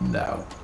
bombed out.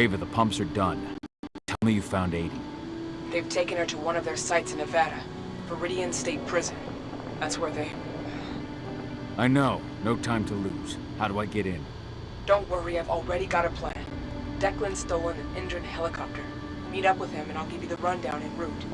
Ava, the pumps are done. Tell me you found 80. They've taken her to one of their sites in Nevada, Viridian State Prison. That's where they... I know. No time to lose. How do I get in? Don't worry, I've already got a plan. Declan's stolen an injured helicopter. Meet up with him and I'll give you the rundown en route.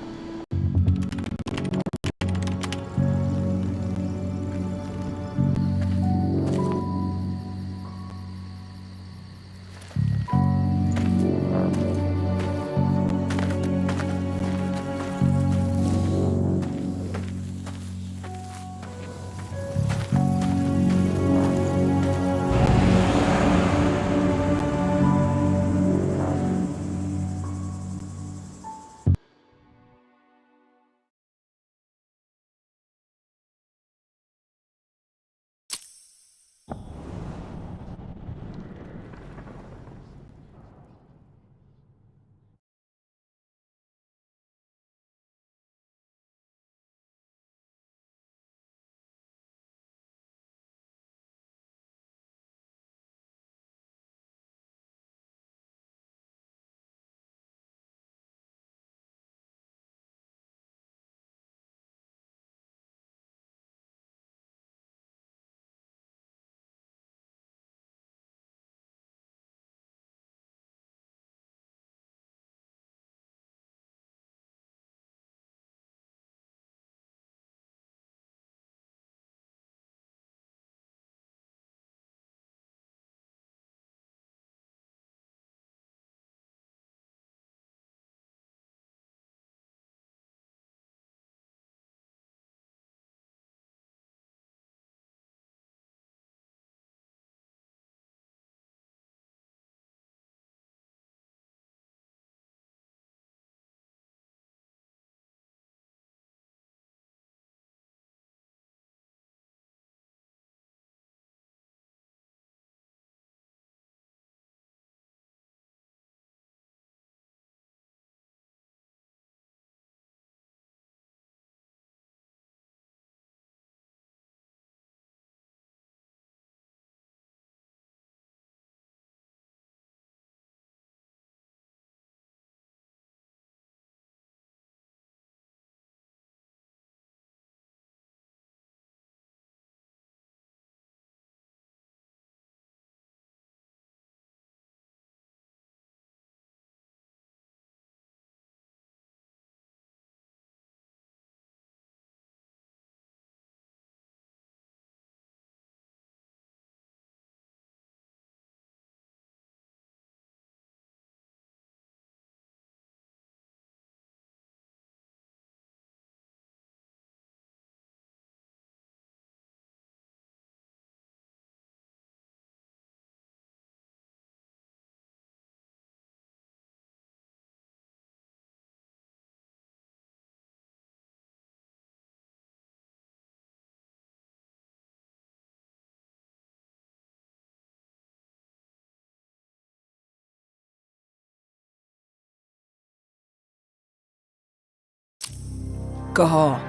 Cahal.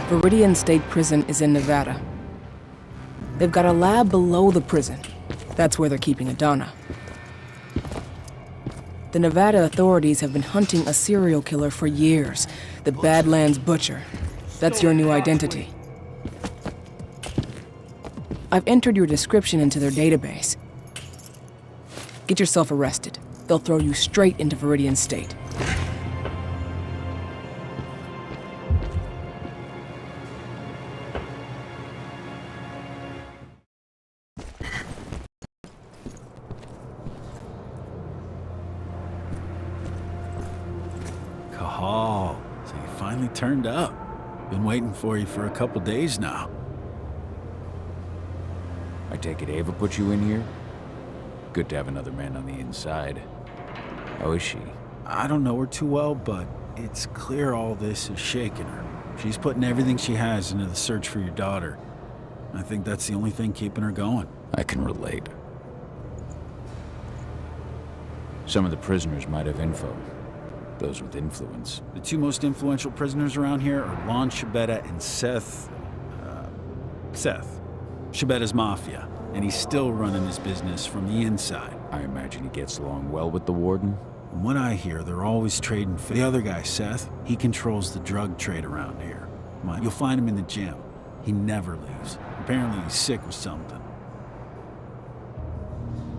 Viridian State Prison is in Nevada. They've got a lab below the prison. That's where they're keeping Adana. The Nevada authorities have been hunting a serial killer for years. The Badlands Butcher. That's your new identity. I've entered your description into their database. Get yourself arrested. They'll throw you straight into Viridian State. Cahal, so you finally turned up. Been waiting for you for a couple days now. I take it Ava put you in here? Good to have another man on the inside. How is she? I don't know her too well, but it's clear all this is shaking her. She's putting everything she has into the search for your daughter. I think that's the only thing keeping her going. I can relate. Some of the prisoners might have info. Those with influence. The two most influential prisoners around here are Lon Shabeta and Seth. Shabetta's mafia, and he's still running his business from the inside. I imagine he gets along well with the warden. From what I hear, they're always trading for the other guy, Seth. He controls the drug trade around here. You'll find him in the gym. He never leaves. Apparently he's sick with something.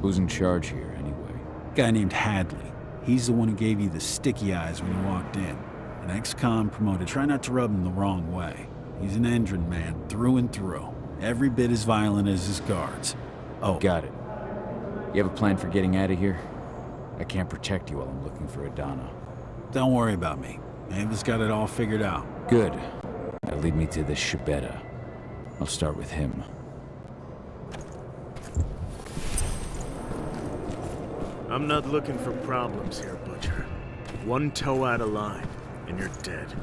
Who's in charge here, anyway? Guy named Hadley. He's the one who gave you the sticky eyes when you walked in. An ex-con promoted. Try not to rub him the wrong way. He's an Endron man, through and through. Every bit as violent as his guards. Oh. Got it. You have a plan for getting out of here? I can't protect you while I'm looking for Adana. Don't worry about me. Ava's got it all figured out. Good. Now lead me to this Shabeta. I'll start with him. I'm not looking for problems here, Butcher. One toe out of line, and you're dead.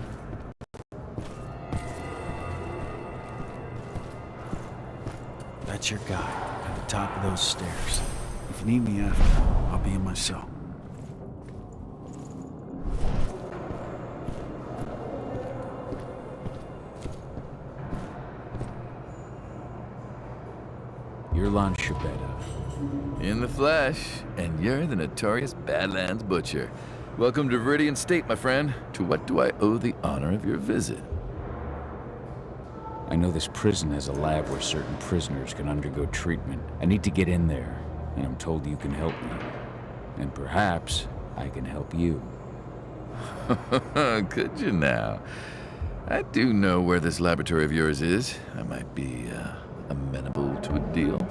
That's your guy, at the top of those stairs. If you need me after, I'll be in my cell. You're Lon Shabeta. In the flesh, and you're the notorious Badlands Butcher. Welcome to Viridian State, my friend. To what do I owe the honor of your visit? I know this prison has a lab where certain prisoners can undergo treatment. I need to get in there, and I'm told you can help me. And perhaps I can help you. Could you now? I do know where this laboratory of yours is. I might be amenable to a deal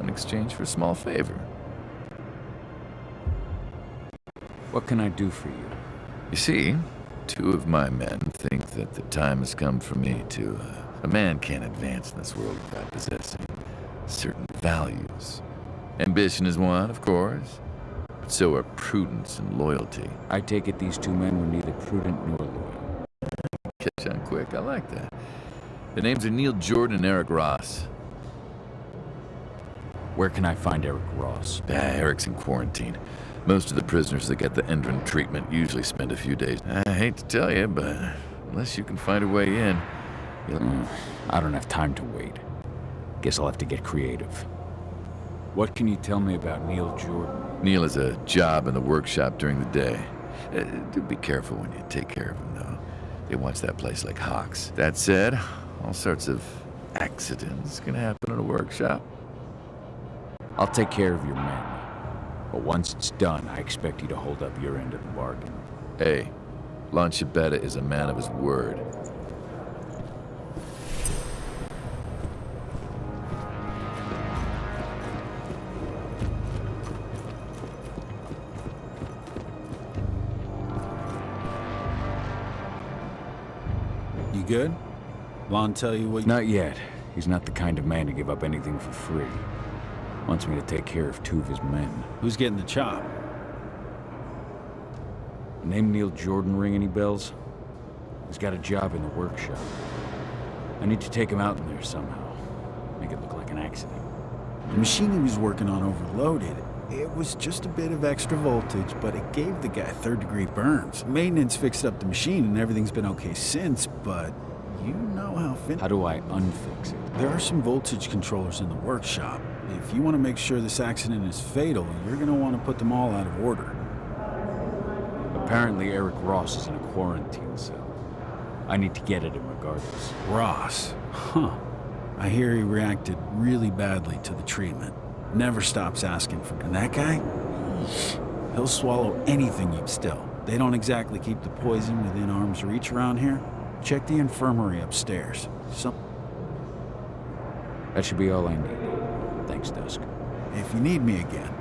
in exchange for a small favor. What can I do for you? You see, two of my men think that the time has come for me to... a man can't advance in this world without possessing certain values. Ambition is one, of course, but so are prudence and loyalty. I take it these two men were neither prudent nor loyal. Catch on quick, I like that. The names are Neil Jordan and Eric Ross. Where can I find Eric Ross? Eric's in quarantine. Most of the prisoners that get the Endron treatment usually spend a few days. I hate to tell you, but unless you can find a way in, I don't have time to wait. Guess I'll have to get creative. What can you tell me about Neil Jordan? Neil has a job in the workshop during the day. Do be careful when you take care of him, though. They watch that place like hawks. That said, all sorts of accidents can happen in a workshop. I'll take care of your men. But once it's done, I expect you to hold up your end of the bargain. Hey, Lon Shabeta is a man of his word. You good? Lon tell you what you... Not yet. He's not the kind of man to give up anything for free. Wants me to take care of two of his men. Who's getting the chop? Name Neil Jordan ring any bells? He's got a job in the workshop. I need to take him out in there somehow. Make it look like an accident. The machine he was working on overloaded. It was just a bit of extra voltage, but it gave the guy third-degree burns. Maintenance fixed up the machine and everything's been okay since, but you know how How do I unfix it? There are some voltage controllers in the workshop. If you want to make sure this accident is fatal, you're going to want to put them all out of order. Apparently Eric Ross is in a quarantine cell. I need to get at him regardless. Ross? Huh. I hear he reacted really badly to the treatment. Never stops asking for it. And that guy? He'll swallow anything you still. They don't exactly keep the poison within arm's reach around here. Check the infirmary upstairs. That should be all I need. Thanks, Dusk. If you need me again.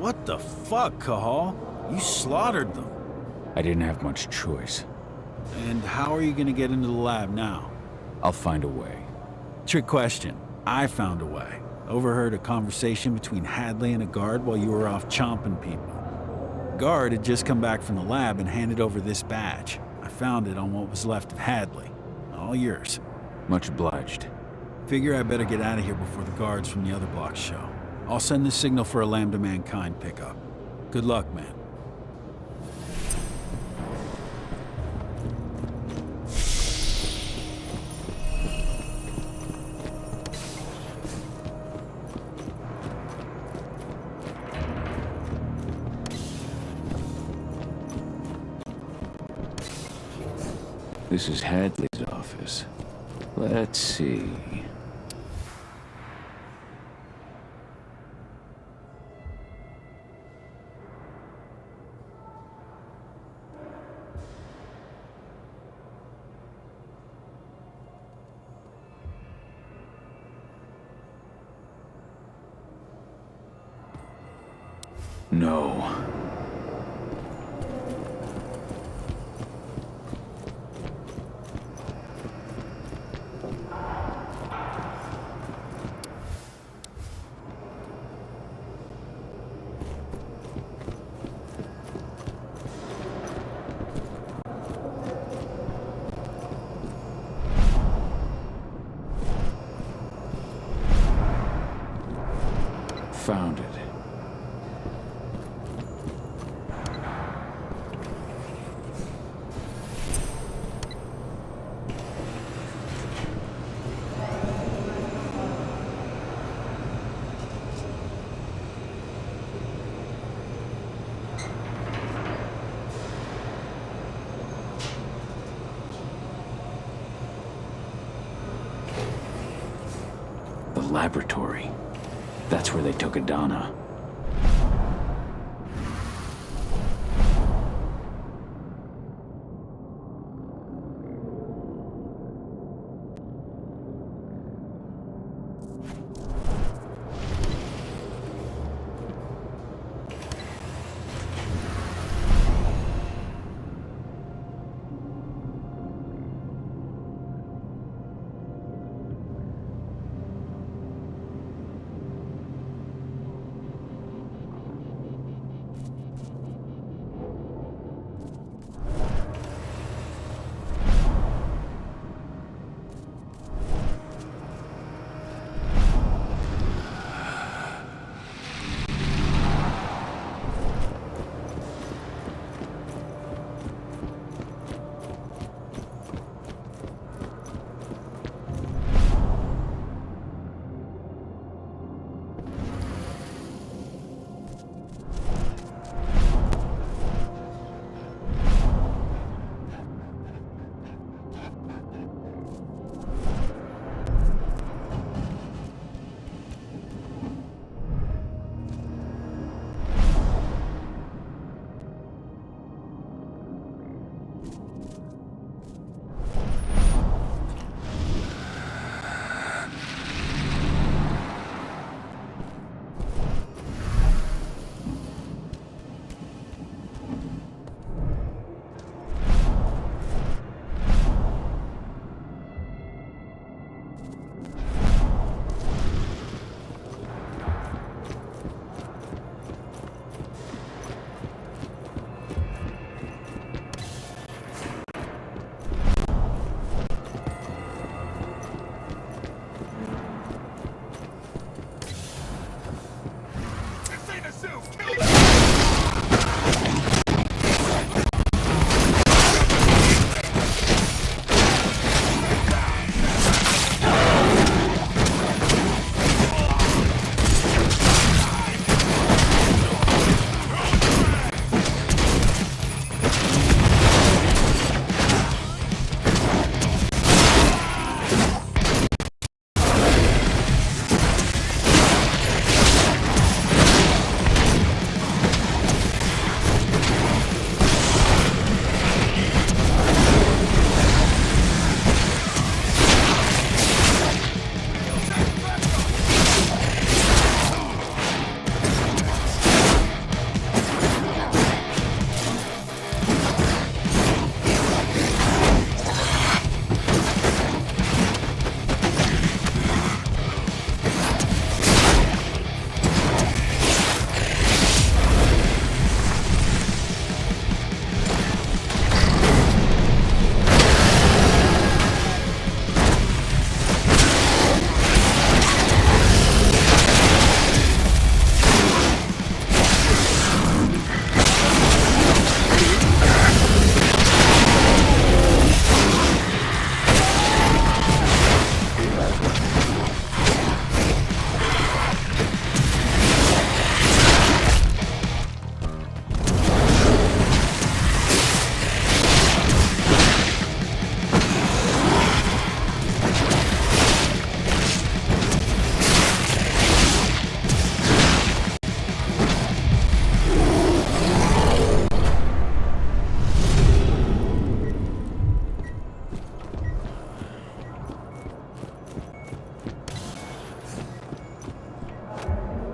What the fuck, Cahal? You slaughtered them. I didn't have much choice. And how are you gonna get into the lab now? I'll find a way. Trick question. I found a way. Overheard a conversation between Hadley and a guard while you were off chomping people. Guard had just come back from the lab and handed over this badge. I found it on what was left of Hadley. All yours. Much obliged. Figure I better get out of here before the guards from the other blocks show. I'll send the signal for a Lambda Mankind pickup. Good luck, man. This is Hadley's office. Let's see. No. Found it. The laboratory. That's where they took Adana.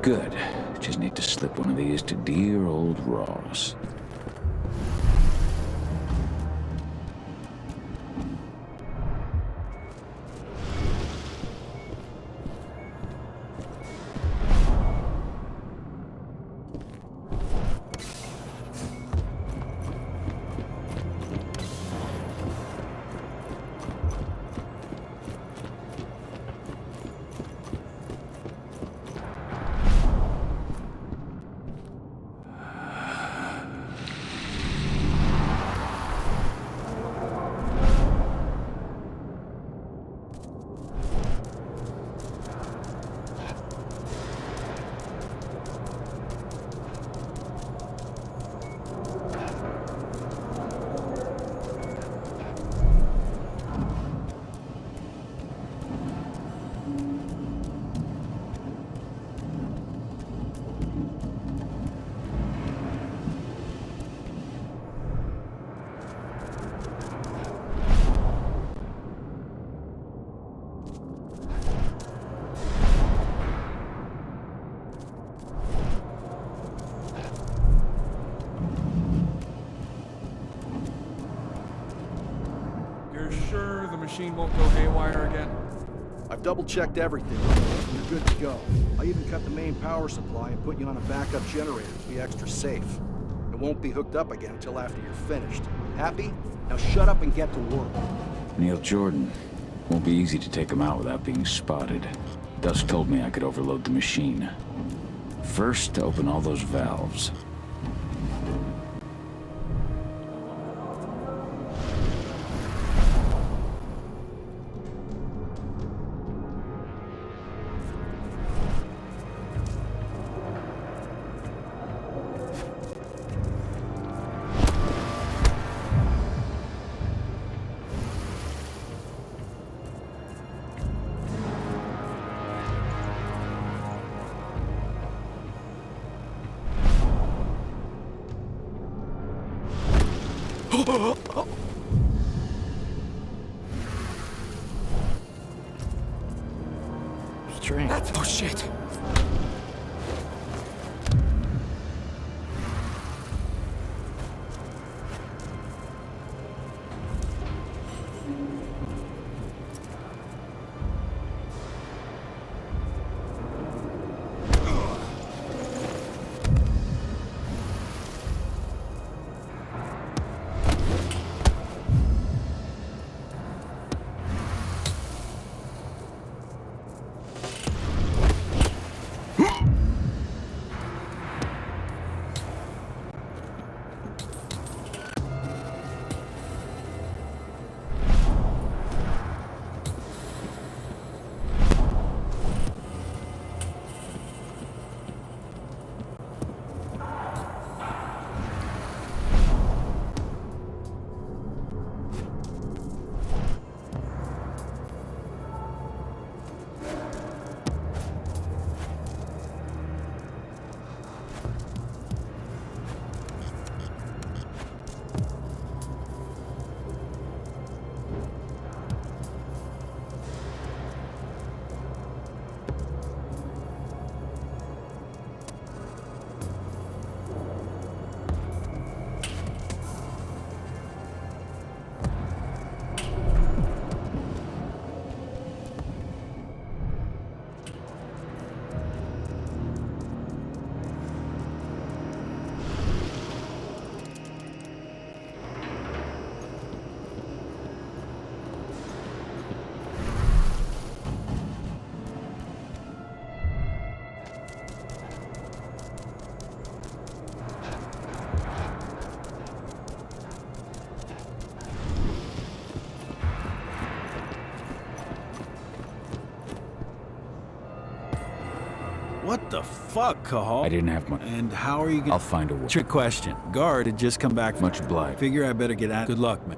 Good. Just need to slip one of these to dear old Ross. You're sure the machine won't go haywire again? I've double-checked everything. You're good to go. I even cut the main power supply and put you on a backup generator to be extra safe. It won't be hooked up again until after you're finished. Happy? Now shut up and get to work. Neil Jordan. Won't be easy to take him out without being spotted. Dusk told me I could overload the machine. First, open all those valves. Strange. Oh shit! What the fuck, Cahal? I didn't have much. And how are you gonna... I'll find a way. Trick question. Guard had just come back. Much obliged. Figure I better get out. Good luck, man.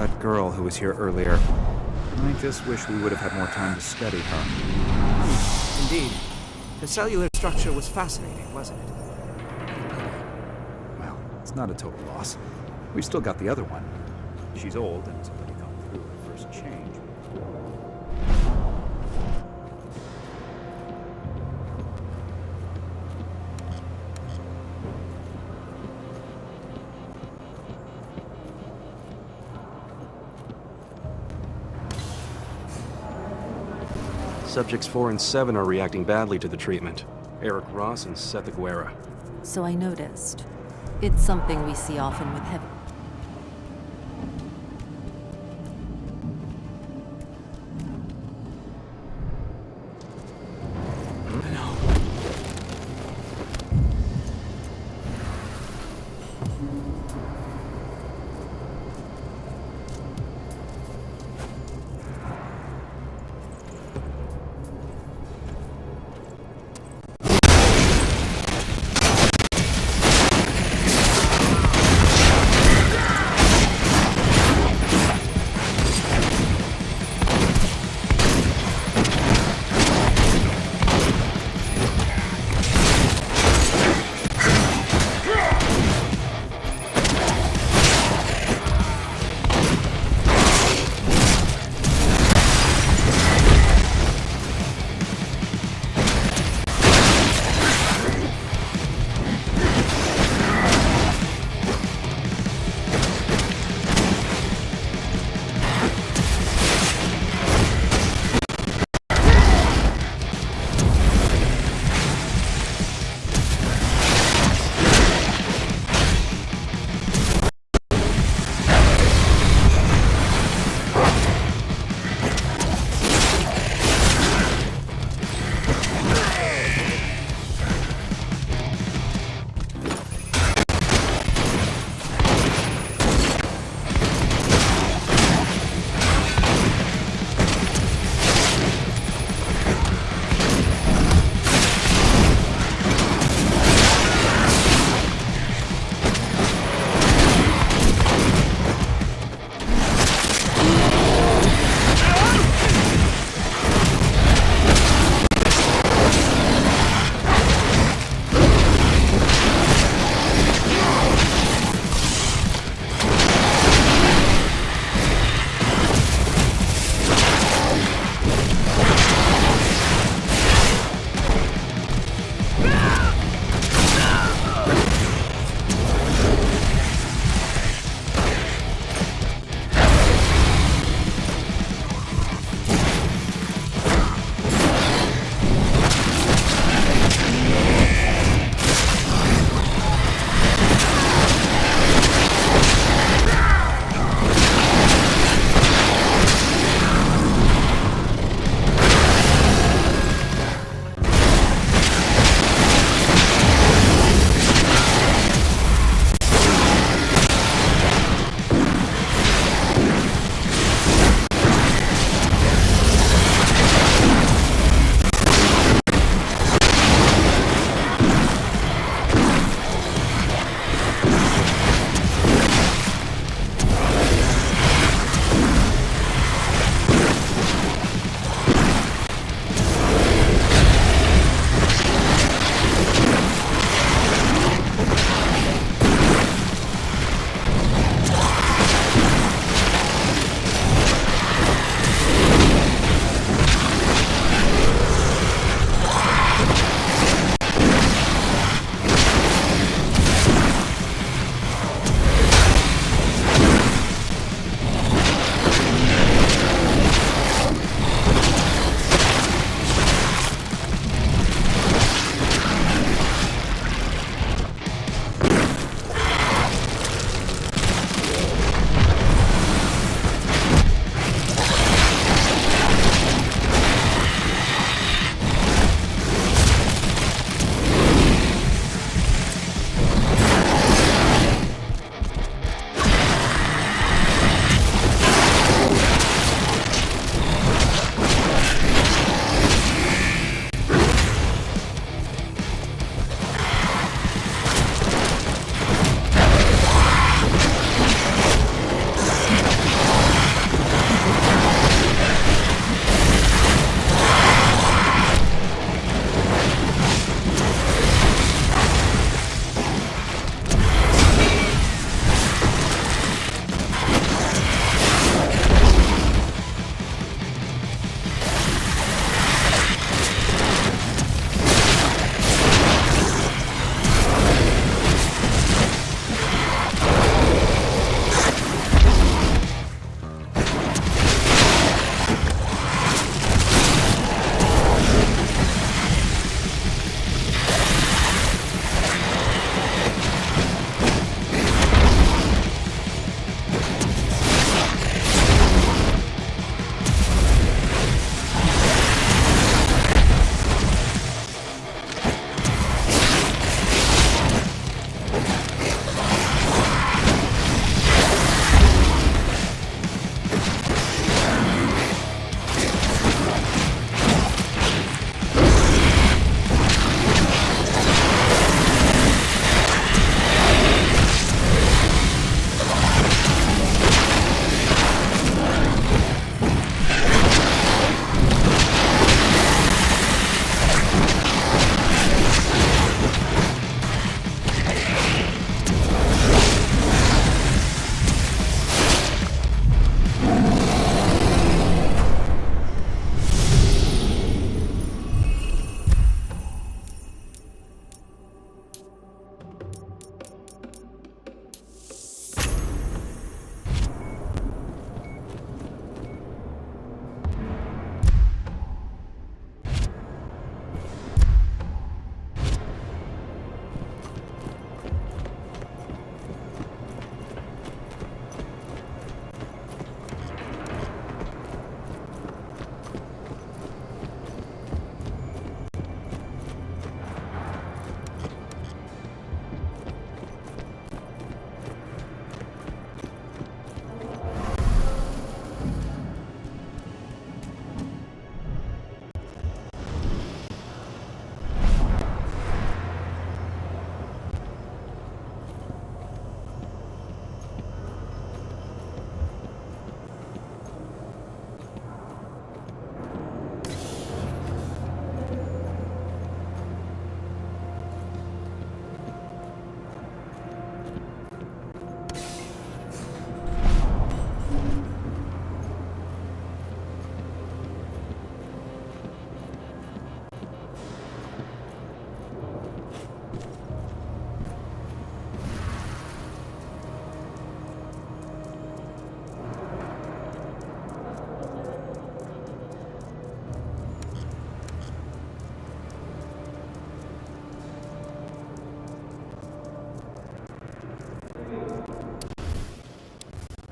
That girl who was here earlier. I just wish we would have had more time to study her. Indeed. The cellular structure was fascinating, wasn't it? Well, it's not a total loss. We've still got the other one. She's old and has already gone through her first change. Subjects 4 and 7 are reacting badly to the treatment. Eric Ross and Seth Aguera. So I noticed. It's something we see often with heavy.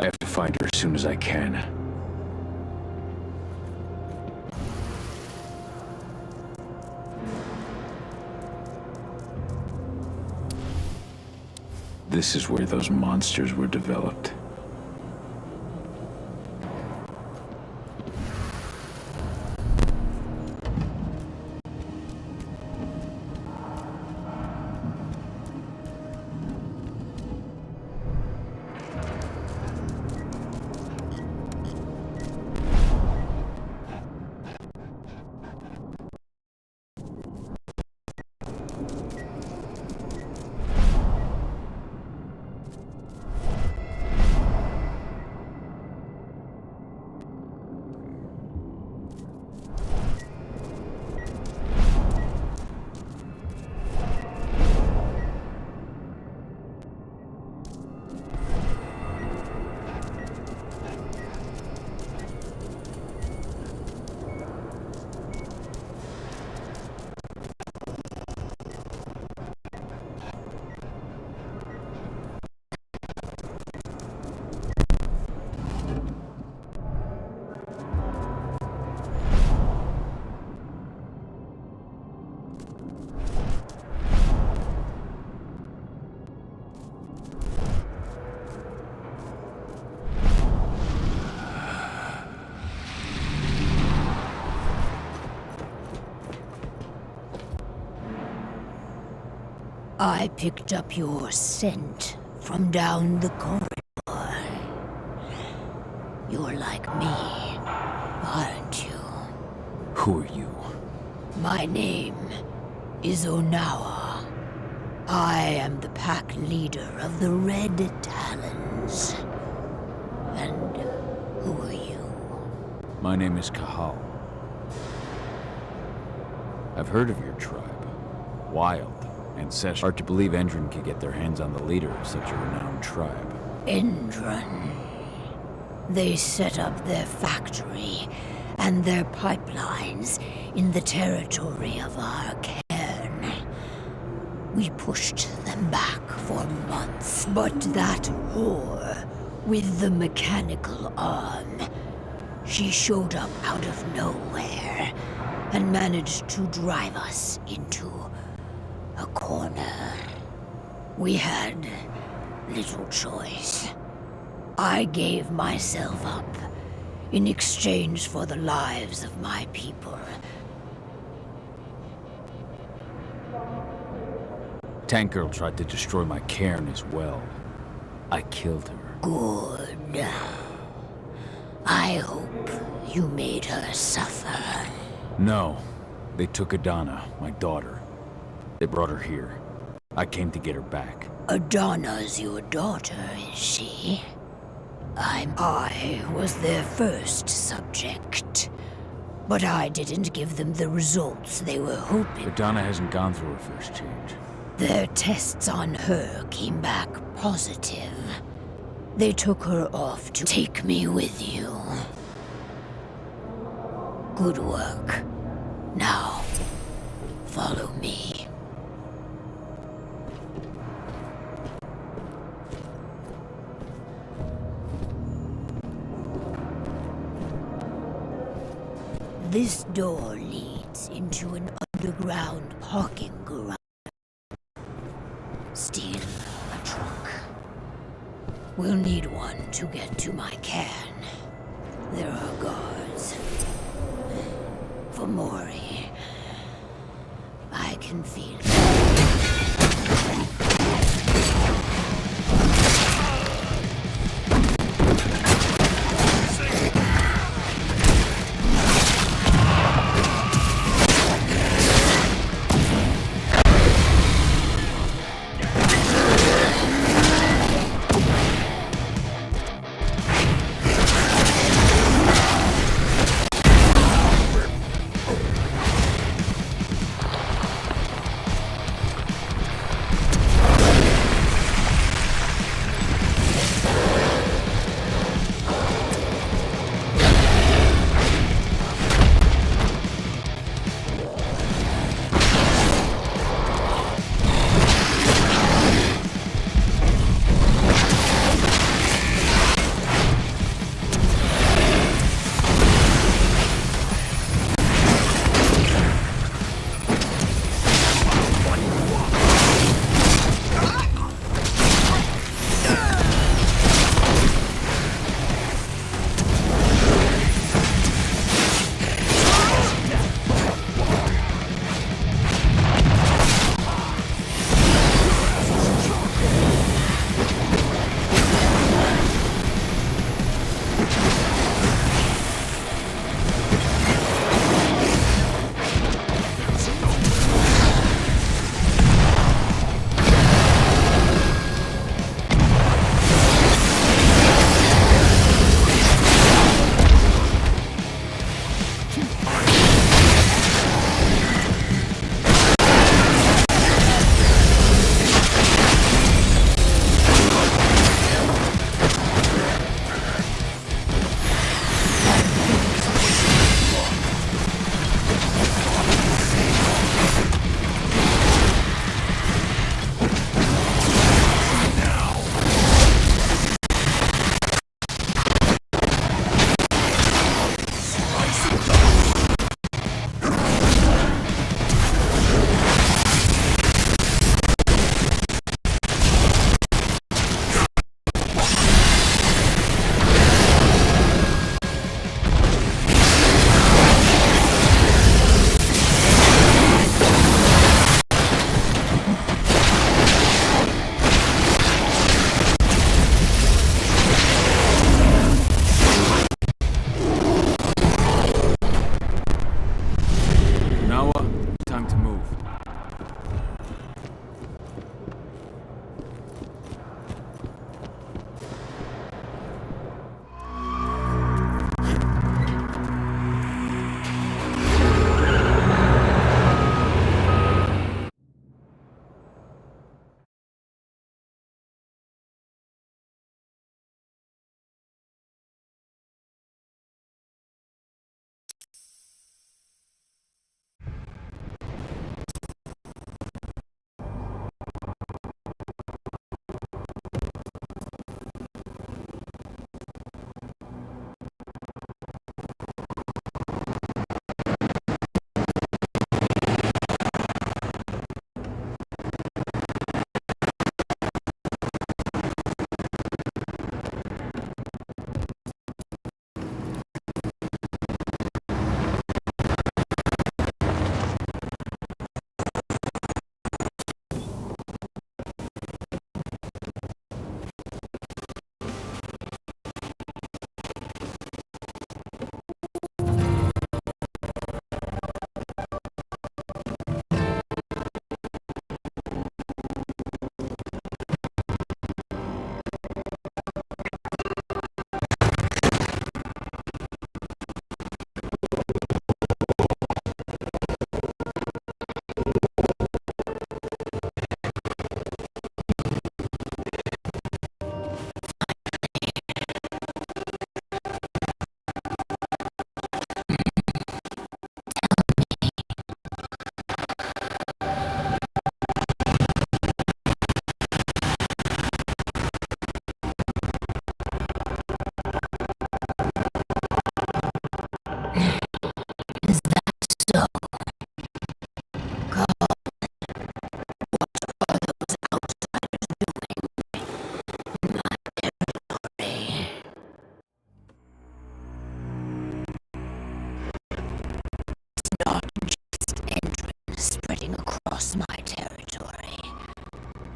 I have to find her as soon as I can. This is where those monsters were developed. I picked up your scent from down the corridor. You're like me, aren't you? Who are you? My name is Onawa. I am the pack leader of the Red Talons. And who are you? My name is Cahal. I've heard of your tribe. Wild, ancestral. Hard to believe Endron could get their hands on the leader of such a renowned tribe. Endron. They set up their factory and their pipelines in the territory of our cairn. We pushed them back for months, but that whore with the mechanical arm, she showed up out of nowhere and managed to drive us into a corner. We had little choice. I gave myself up in exchange for the lives of my people. Tank Girl tried to destroy my cairn as well. I killed her. Good. I hope you made her suffer. No. They took Adana, my daughter. They brought her here. I came to get her back. Adana's your daughter, is she? I was their first subject. But I didn't give them the results they were hoping. Adana hasn't gone through her first change. Their tests on her came back positive. They took her off to take me with you. Good work. Now, follow me. This door leads into an underground parking garage. Steal a truck. We'll need one to get to my cairn. There are guards. For Mori, I can feel it.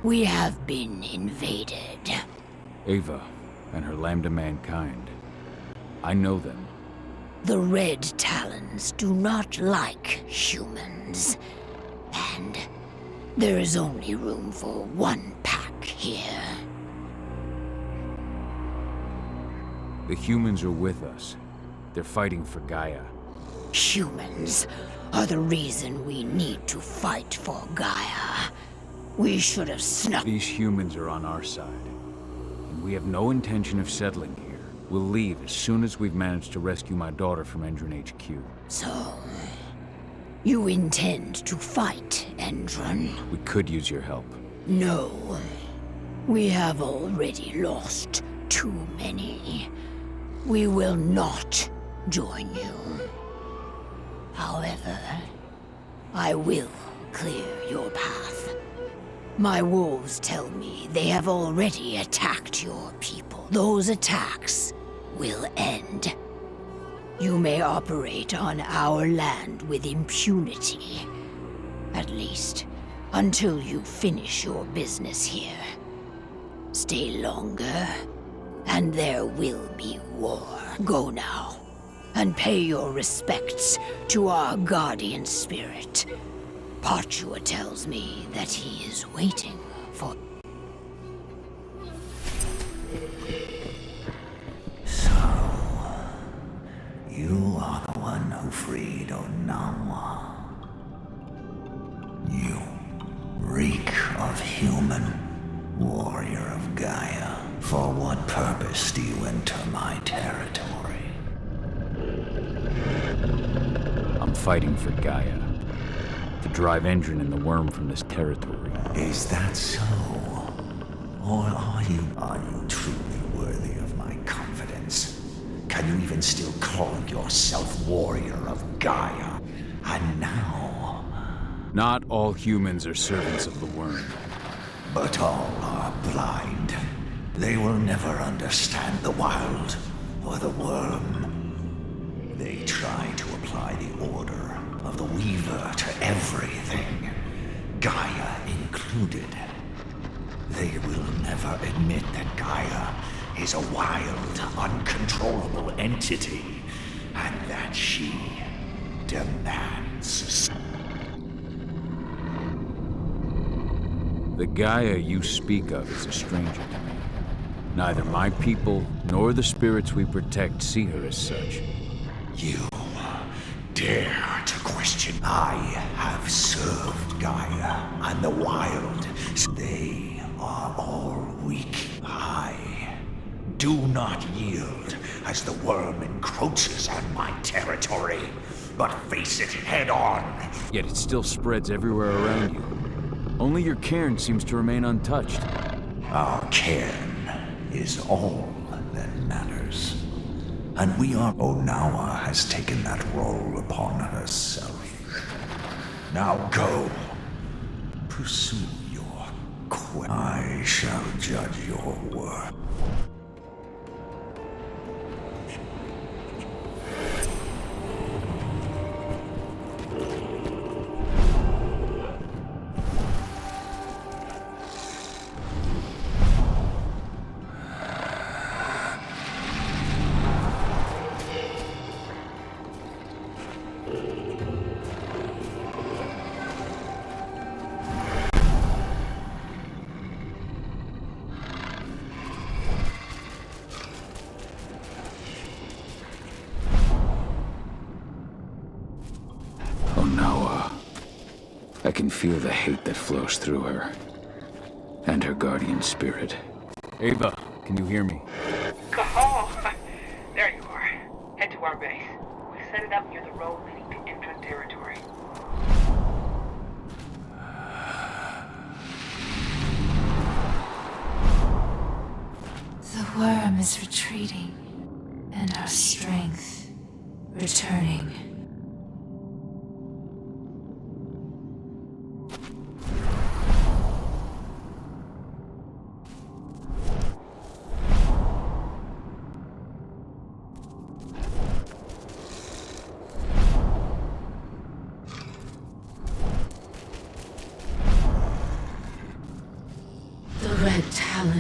We have been invaded. Ava and her Lambda Mankind. I know them. The Red Talons do not like humans. And there is only room for one pack here. The humans are with us. They're fighting for Gaia. Humans are the reason we need to fight for Gaia. We should have snuck. These humans are on our side. And we have no intention of settling here. We'll leave as soon as we've managed to rescue my daughter from Endron HQ. So, you intend to fight Endron? We could use your help. No. We have already lost too many. We will not join you. However, I will clear your path. My wolves tell me they have already attacked your people. Those attacks will end. You may operate on our land with impunity. At least, until you finish your business here. Stay longer, and there will be war. Go now, and pay your respects to our guardian spirit. Part4 tells me that he is waiting for... You are the one who freed Onawa. You, reek of human, warrior of Gaia. For what purpose do you enter my territory? I'm fighting for Gaia. To drive Endron and the worm from this territory. Is that so? Or are you truly worthy of my confidence? Can you even still call yourself warrior of Gaia? And now... Not all humans are servants of the worm. But all are blind. They will never understand the wild or the worm. They try to apply the order of the Weaver to everything, Gaia included. They will never admit that Gaia is a wild, uncontrollable entity, and that she demands. The Gaia you speak of is a stranger to me. Neither my people nor the spirits we protect see her as such. You dare to question? I have served Gaia and the wild. They are all weak. I do not yield as the worm encroaches on my territory, but face it head on. Yet it still spreads everywhere around you. Only your cairn seems to remain untouched. Our cairn is all that matters. And Onawa has taken that role upon herself. Now go. Pursue your quest. I shall judge your work. I can feel the hate that flows through her. And her guardian spirit. Ava, can you hear me? Cahal! There you are. Head to our base. We set it up near the road leading to Endron territory. The worm is retreating, and our strength returning.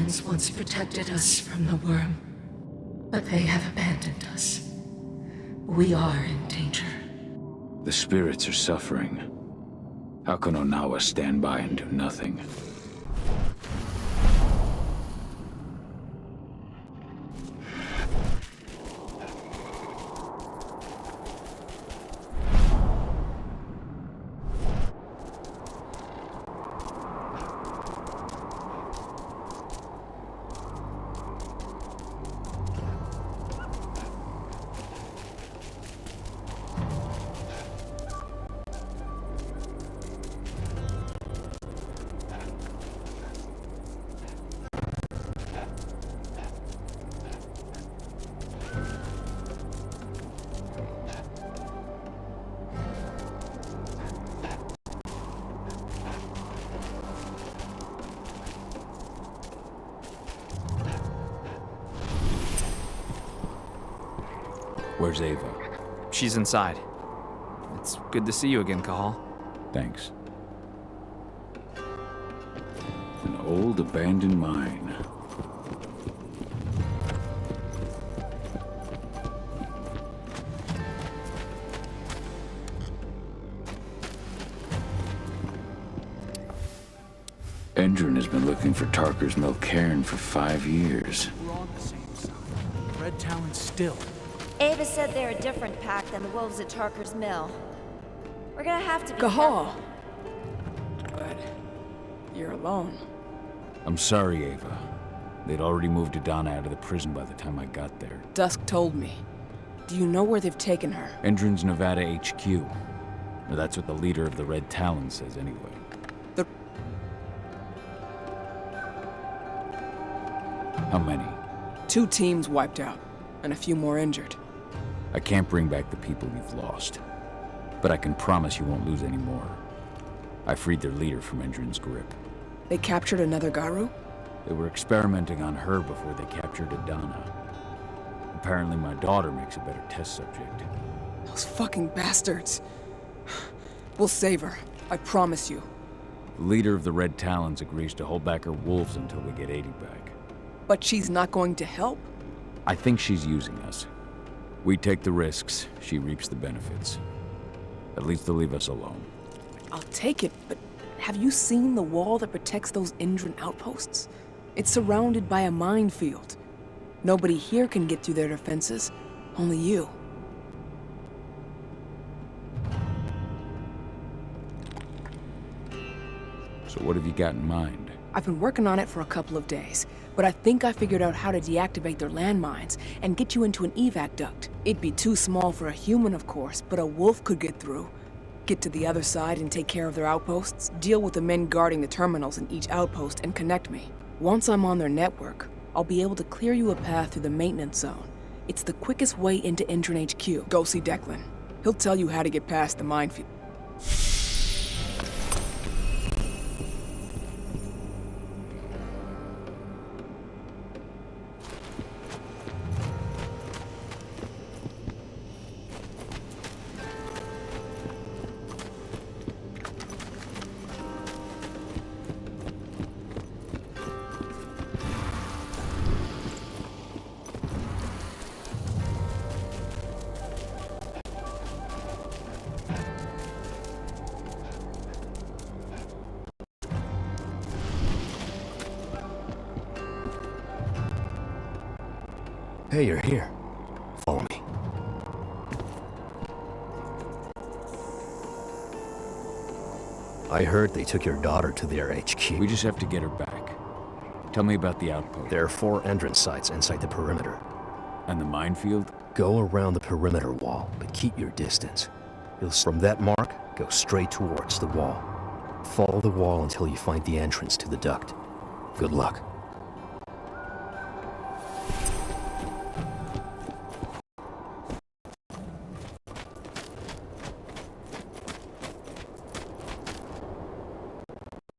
humans once protected us from the worm, but they have abandoned us. We are in danger. The spirits are suffering. How can Onawa stand by and do nothing? Where's Ava? She's inside. It's good to see you again, Cahal. Thanks. An old abandoned mine. Endron has been looking for Tarker's Mill cairn for 5 years. We're on the same side. Red Talon's still. Ava said they're a different pack than the wolves at Tarker's Mill. We're gonna have to be Cahal. But you're alone. I'm sorry, Ava. They'd already moved Adana out of the prison by the time I got there. Dusk told me. Do you know where they've taken her? Endron's Nevada HQ. Or that's what the leader of the Red Talon says anyway. How many? 2 teams wiped out, and a few more injured. I can't bring back the people you've lost. But I can promise you won't lose any more. I freed their leader from Endron's grip. They captured another Garu? They were experimenting on her before they captured Adana. Apparently my daughter makes a better test subject. Those fucking bastards. We'll save her, I promise you. The leader of the Red Talons agrees to hold back her wolves until we get 80 back. But she's not going to help? I think she's using us. We take the risks, she reaps the benefits. At least they'll leave us alone. I'll take it, but have you seen the wall that protects those Endron outposts? It's surrounded by a minefield. Nobody here can get through their defenses, only you. So what have you got in mind? I've been working on it for a couple of days, but I think I figured out how to deactivate their landmines and get you into an evac duct. It'd be too small for a human, of course, but a wolf could get through. Get to the other side and take care of their outposts, deal with the men guarding the terminals in each outpost, and connect me. Once I'm on their network, I'll be able to clear you a path through the maintenance zone. It's the quickest way into Endron HQ. Go see Declan. He'll tell you how to get past the minefield. Hey, you're here. Follow me. I heard they took your daughter to their HQ. We just have to get her back. Tell me about the outpost. There are 4 entrance sites inside the perimeter. And the minefield? Go around the perimeter wall, but keep your distance. From that mark, go straight towards the wall. Follow the wall until you find the entrance to the duct. Good luck.